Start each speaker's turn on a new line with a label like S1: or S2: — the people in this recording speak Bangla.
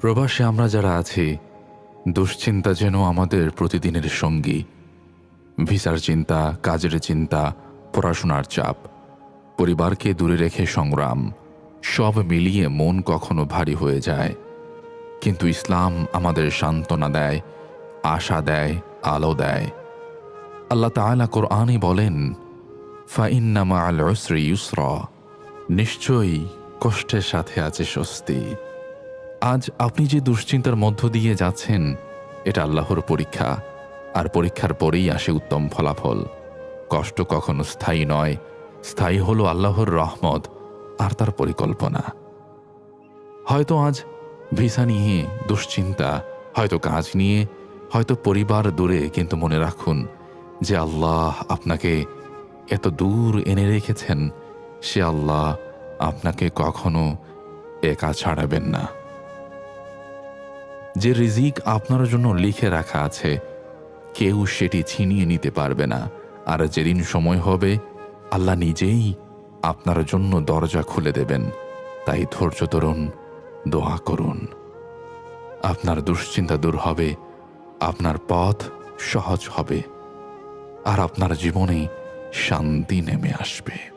S1: প্রবাসে আমরা যারা আছি, দুশ্চিন্তা যেন আমাদের প্রতিদিনের সঙ্গী। ভিসার চিন্তা, কাজের চিন্তা, পড়াশোনার চাপ, পরিবারকে দূরে রেখে সংগ্রাম, সব মিলিয়ে মন কখনো ভারী হয়ে যায়। কিন্তু ইসলাম আমাদের সান্ত্বনা দেয়, আশা দেয়, আলো দেয়। আল্লাহ তাআলা কোরআনে বলেন, ফাইন্না মাআল উসরি ইউসরা, নিশ্চয়ই কষ্টের সাথে আছে স্বস্তি। আজ আপনি যে দুশ্চিন্তার মধ্য দিয়ে যাচ্ছেন, এটা আল্লাহর পরীক্ষা, আর পরীক্ষার পরেই আসে উত্তম ফলাফল। কষ্ট কখনো স্থায়ী নয়, স্থায়ী হলো আল্লাহর রহমত আর তার পরিকল্পনা। হয়তো আজ ভিসা নিয়ে দুশ্চিন্তা, হয়তো কাজ নিয়ে, হয়তো পরিবার দূরে, কিন্তু মনে রাখুন যে আল্লাহ আপনাকে এত দূর এনে রেখেছেন, সে আল্লাহ আপনাকে কখনো একা ছাড়াবেন না। যে রিজিক আপনার জন্য লিখে রাখা আছে, কেউ সেটি ছিনিয়ে নিতে পারবে না। আর যেদিন সময় হবে, আল্লাহ নিজেই আপনার জন্য দরজা খুলে দেবেন। তাই ধৈর্য ধরুন, দোয়া করুন। আপনার দুশ্চিন্তা দূর হবে, আপনার পথ সহজ হবে, আর আপনার জীবনে শান্তি নেমে আসবে।